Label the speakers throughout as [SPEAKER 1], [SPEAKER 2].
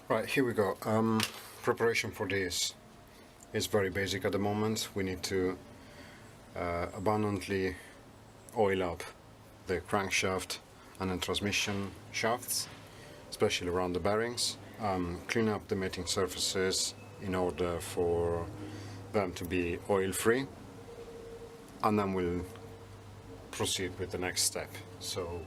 [SPEAKER 1] Right, here we go. Preparation for this is very basic at the moment. We need to abundantly oil up the crankshaft and the transmission shafts, especially around the bearings. Clean up the mating surfaces in order for them to be oil free, and then we'll proceed with the next step. So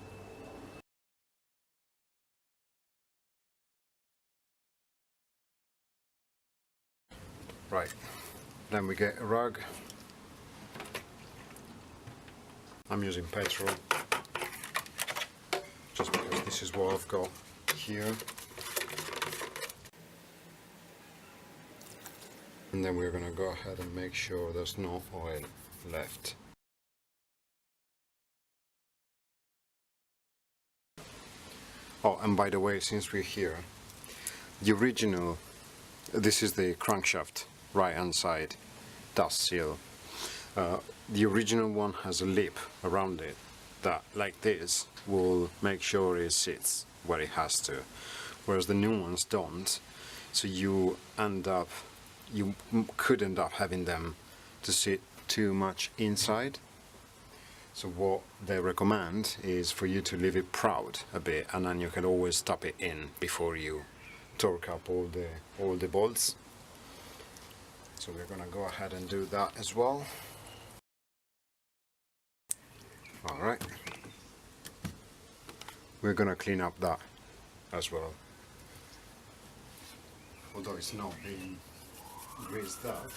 [SPEAKER 1] right, then we get a rag. I'm using petrol just because this is what I've got here. And then we're going to go ahead and make sure there's no oil left. Oh, and by the way, since we're here, the original, this is the crankshaft right hand side dust seal. The original one has a lip around it that, like this, will make sure it sits where it has to, whereas the new ones don't. So you could end up having them to sit too much inside. So what they recommend is for you to leave it proud a bit, and then you can always tap it in before you torque up all the bolts. So we're gonna go ahead and do that as well. Alright, we're gonna clean up that as well, although it's not being greased up.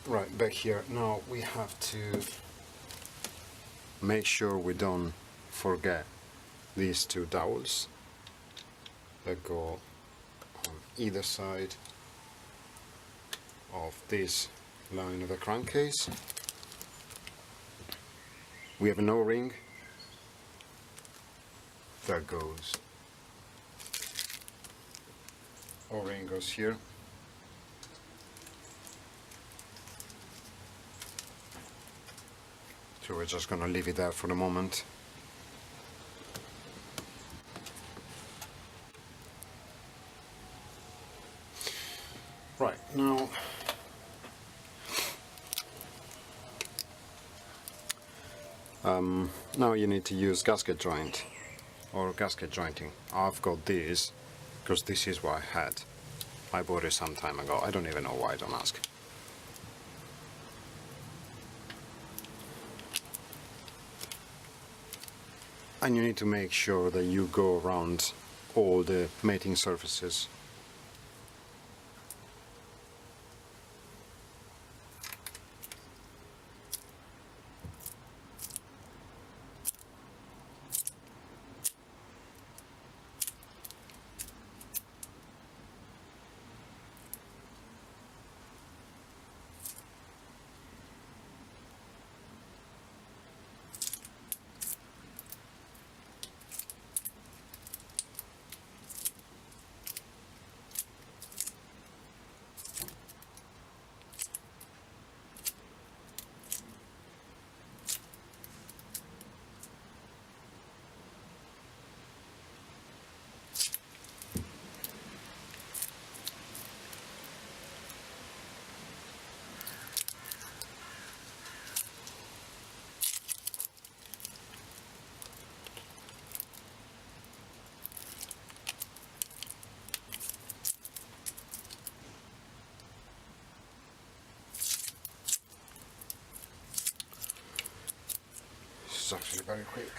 [SPEAKER 1] Right, back here now we have to make sure we don't forget these two dowels that go on either side of this line of the crankcase. We have an O-ring that goes, O-ring goes here, so we're just going to leave it there for the moment. Right, now you need to use gasket joint or gasket jointing. I've got this because this is what I had. I bought it some time ago. I don't even know why, don't ask. And you need to make sure that you go around all the mating surfaces. It's actually very quick.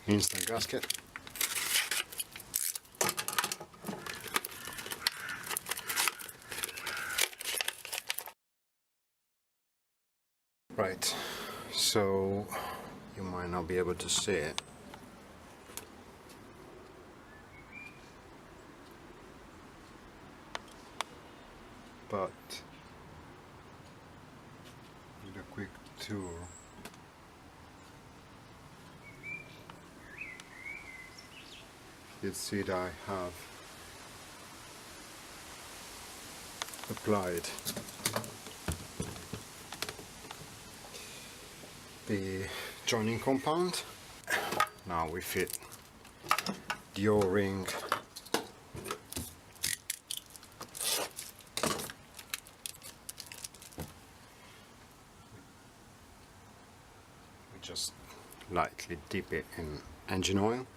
[SPEAKER 1] instant gasket. Right, so you might not be able to see it. But with a quick tour, you'd see that I have applied the joining compound. Now we fit the O-ring just lightly dip it in engine oil.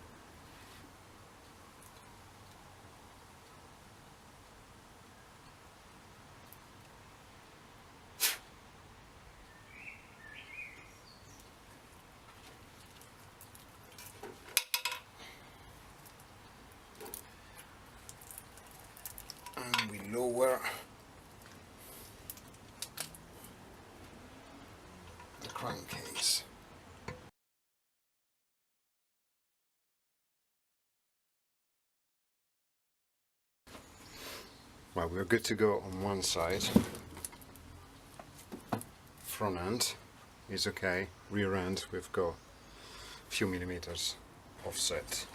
[SPEAKER 1] And we lower the crankcase. Well, we're good to go on one side. Front end is okay. Rear end, we've got a few millimeters offset.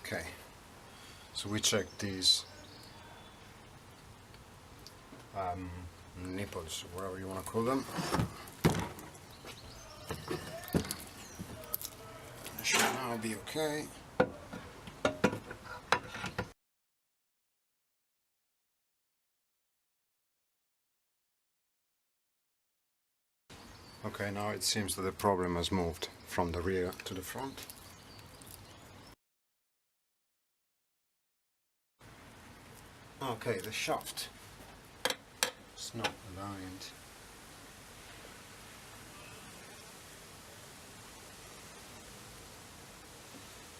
[SPEAKER 1] Okay, so we check these nipples, whatever you want to call them. They should now be okay. Okay, now it seems that the problem has moved from the rear to the front. Okay, the shaft is not aligned.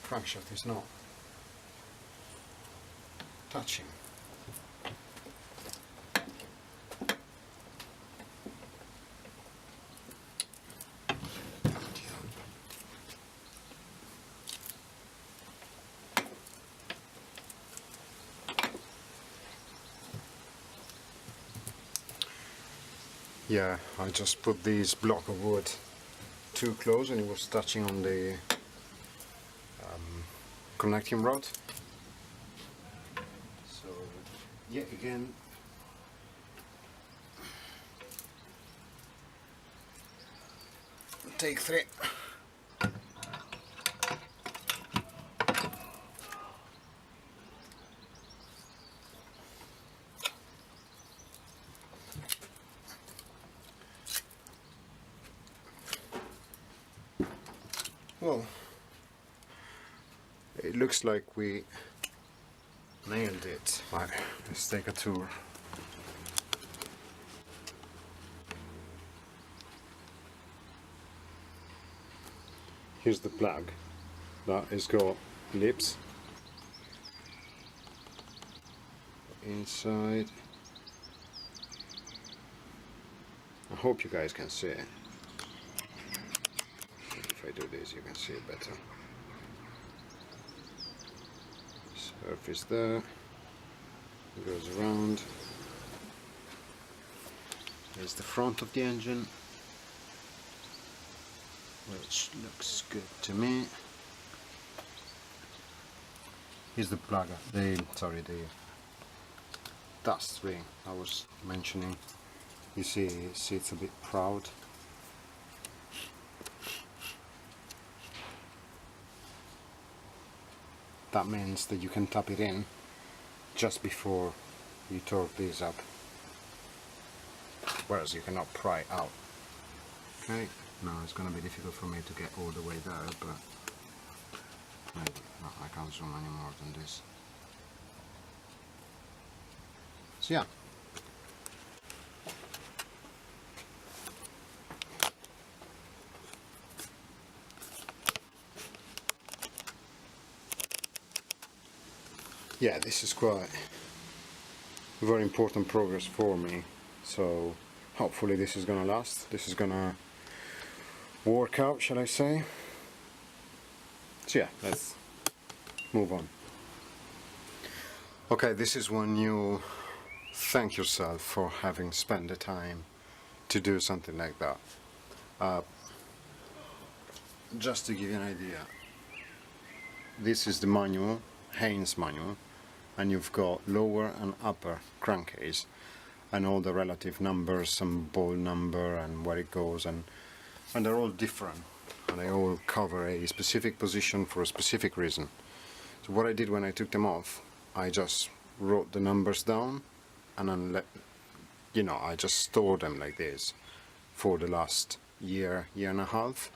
[SPEAKER 1] Crankshaft is not touching. Yeah, I just put this block of wood too close and it was touching on the connecting rod. So, yet again, take 3. Well, it looks like we nailed it. Right, let's take a tour. Here's the plug that has got lips inside. I hope you guys can see it. If I do this, you can see it better. Surface there, it goes around. There's the front of the engine, which looks good to me. Here's the plug, the dust ring I was mentioning. You see it's a bit proud. That means that you can tap it in just before you torque these up, whereas you cannot pry out. Okay, now it's going to be difficult for me to get all the way there, but maybe no, I can't zoom any more than this. So yeah. yeah, this is quite very important progress for me, so hopefully this is gonna last, this is gonna work out, shall I say. So yeah, let's move on. Okay, this is when you thank yourself for having spent the time to do something like that. Just to give you an idea, this is the manual, Haynes manual, and you've got lower and upper crankcase and all the relative numbers, some ball number and where it goes, and they're all different and they all cover a specific position for a specific reason. So what I did when I took them off, I just wrote the numbers down and then I just stored them like this for the last year and a half.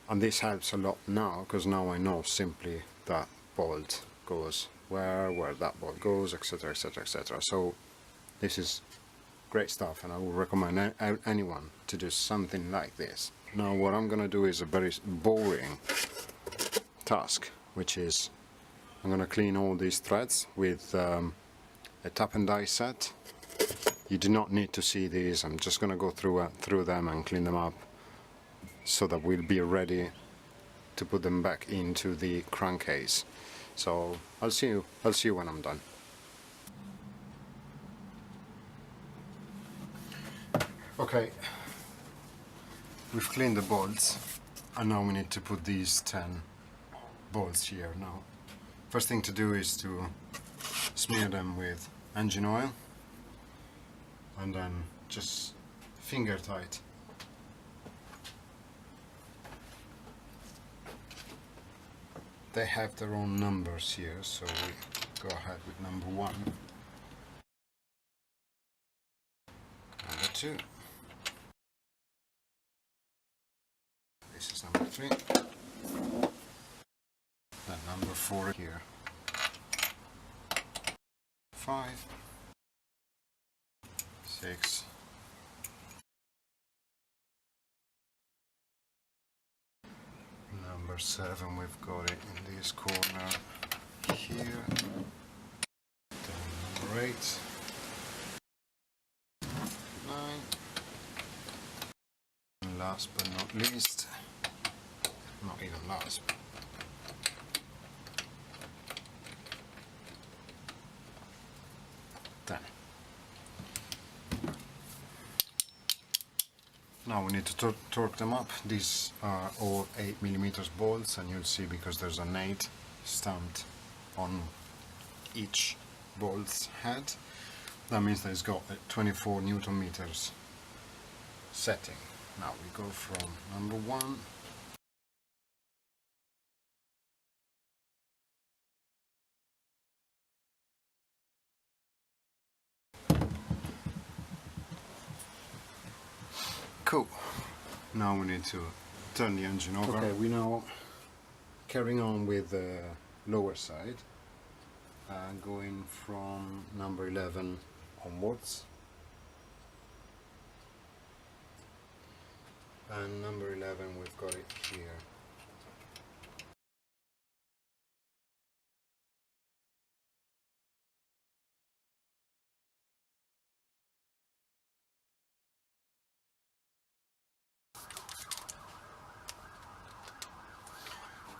[SPEAKER 1] And this helps a lot now, because now I know simply that bolt goes where that bolt goes, etc, etc, etc. So this is great stuff, and I would recommend anyone to do something like this. Now what I'm gonna do is a very boring task, which is I'm gonna clean all these threads with a tap and die set. You do not need to see these, I'm just gonna go through them and clean them up, so that we'll be ready to put them back into the crankcase. So I'll see you when I'm done. Okay, we've cleaned the bolts, and now we need to put these 10 bolts here. Now, first thing to do is to smear them with engine oil, and then just finger tight. They have their own numbers here, so we go ahead with number 1, number 2, this is number 3, then number 4 here, 5, 6, number 7, we've got it in this corner here, then number 8, 9, and last but not least, not even last, 10. Now we need to torque them up. These are all 8mm bolts, and you'll see because there's an 8 stamped on each bolt's head. That means that it's got a 24 Newton meters setting. Now we go from number 1. Cool. Now we need to turn the engine over. Okay, we now carrying on with the lower side, going from number 11 onwards. And number 11, we've got it here.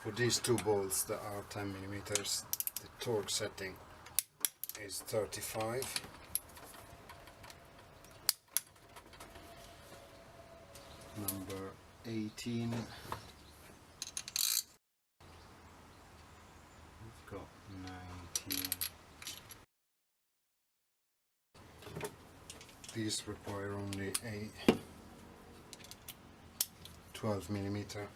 [SPEAKER 1] For these two bolts that are 10mm, the torque setting is 35. Number 18. We've got 19. These require only a 12mm.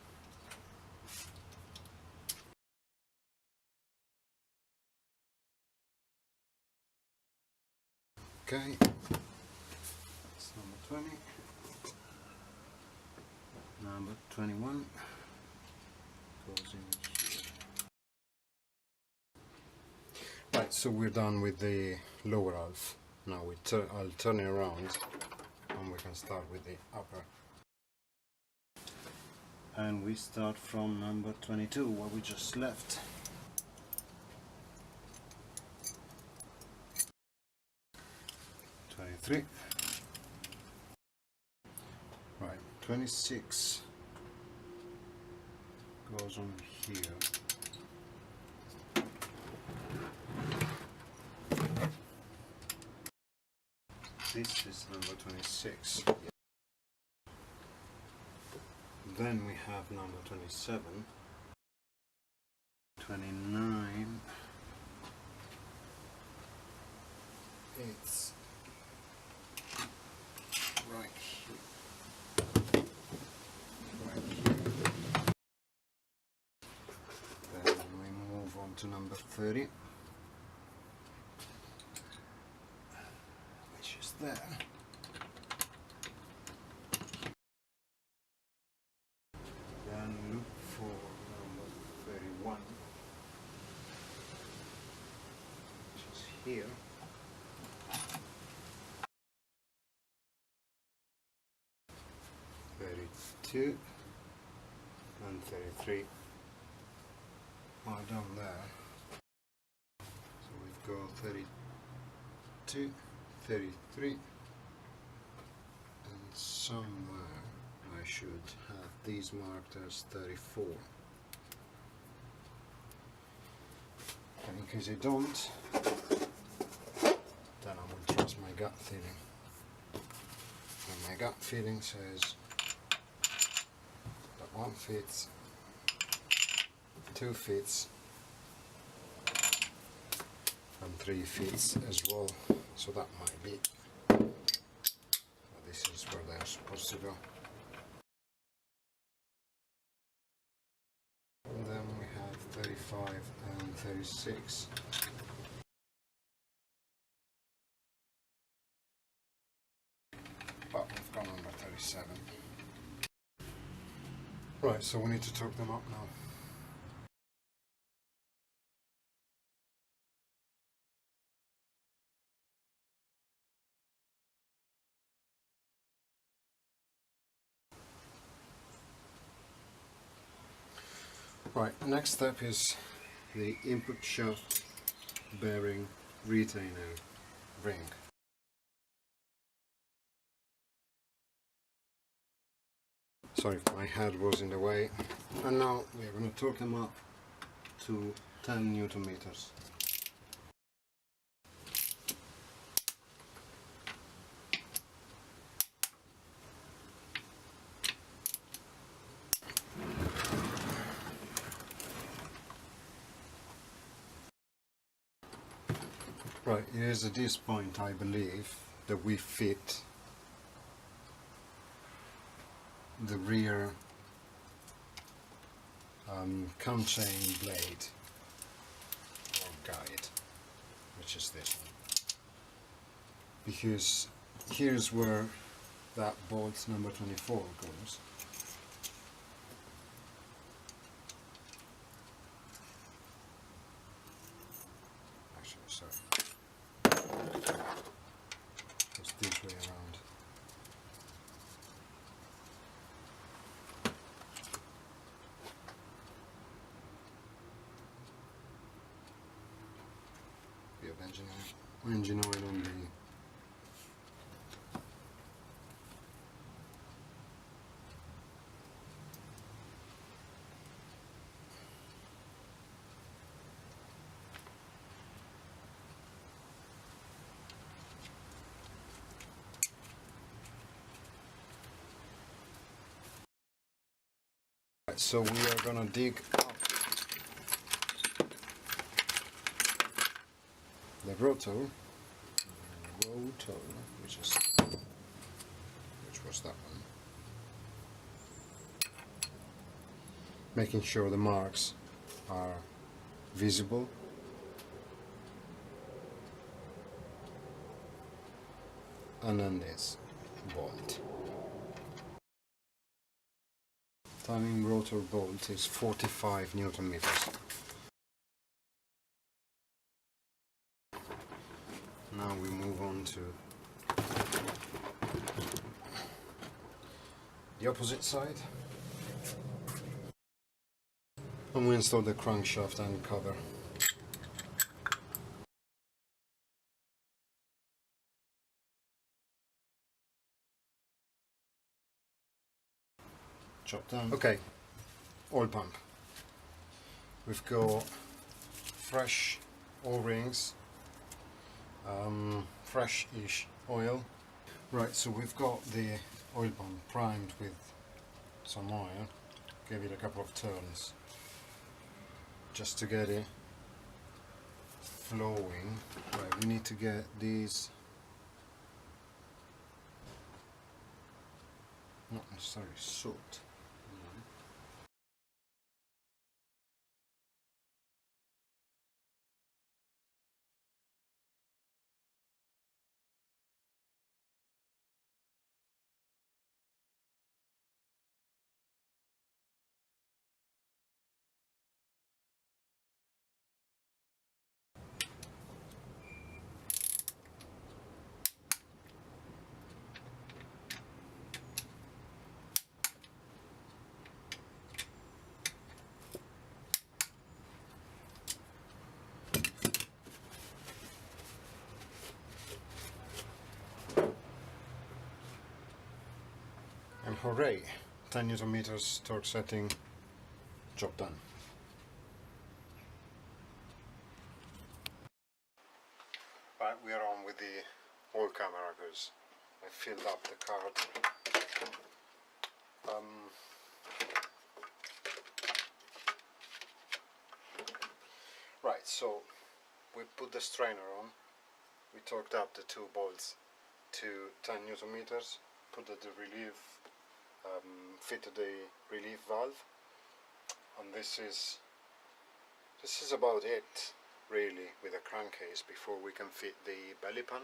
[SPEAKER 1] Okay, that's number 20, number 21 goes in here. Right, so we're done with the lower half. Now I'll turn it around and we can start with the upper. And we start from number 22, where we just left. 33. Right, 26 goes on here. This is number 26. Then we have number 27, 29. It's right here. Right here. Then we move on to number 30, which is there. Then look for number 31, which is here. Two and 33 are down there, so we've got 32, 33, and somewhere I should have these marked as 34, and in case I don't, then I will trust my gut feeling, and my gut feeling says one fits, two fits, and three fits as well, so that might be. This is where they're supposed to go. And then we have 35 and 36. But we've got number 37. Right, so we need to torque them up now. Right, next step is the input shaft bearing retainer ring. Sorry, my head was in the way. And now we're going to torque them up to 10 Newton meters. Right, it is at this point, I believe, that we fit the rear chain blade or guide, which is this one, because here's where that bolt number 24 goes. Actually, sorry, it's this way around. Engine oil on the so we are gonna dig up the rotor, which was that one, making sure the marks are visible, and then this bolt. Timing rotor bolt is 45 Newton meters. Now we move on to the opposite side, and we install the crankshaft and cover. Job done. Okay, oil pump. We've got fresh O-rings, fresh-ish oil. Right, so we've got the oil pump primed with some oil. Give it a couple of turns just to get it flowing. Right, we need to get these, not necessarily soot. And hooray! 10 Newton meters torque setting, job done. Right, we are on with the oil camera because I filled up the card. Right, so we put the strainer on, we torqued up the two bolts to 10 Newton meters, put the relief, fitted the relief valve, and this is about it really with a crankcase before we can fit the belly pan.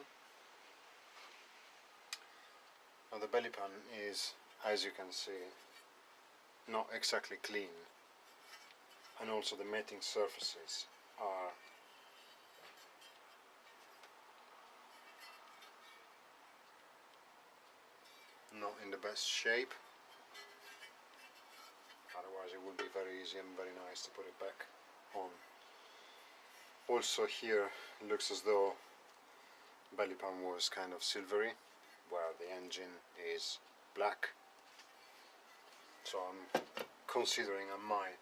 [SPEAKER 1] Now the belly pan is, as you can see, not exactly clean, and also the mating surfaces are not in the best shape. Otherwise it would be very easy and very nice to put it back on. Also here it looks as though belly pan was kind of silvery, where the engine is black. So I'm considering I might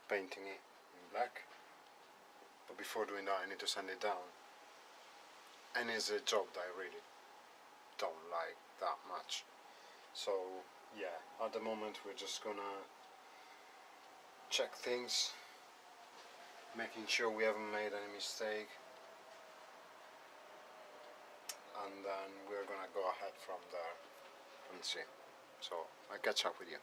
[SPEAKER 1] painting it in black, but before doing that I need to sand it down, and it's a job that I really don't like that much. So yeah, at the moment we're just gonna check things, making sure we haven't made any mistake, and then we're gonna go ahead from there and see. So I'll catch up with you.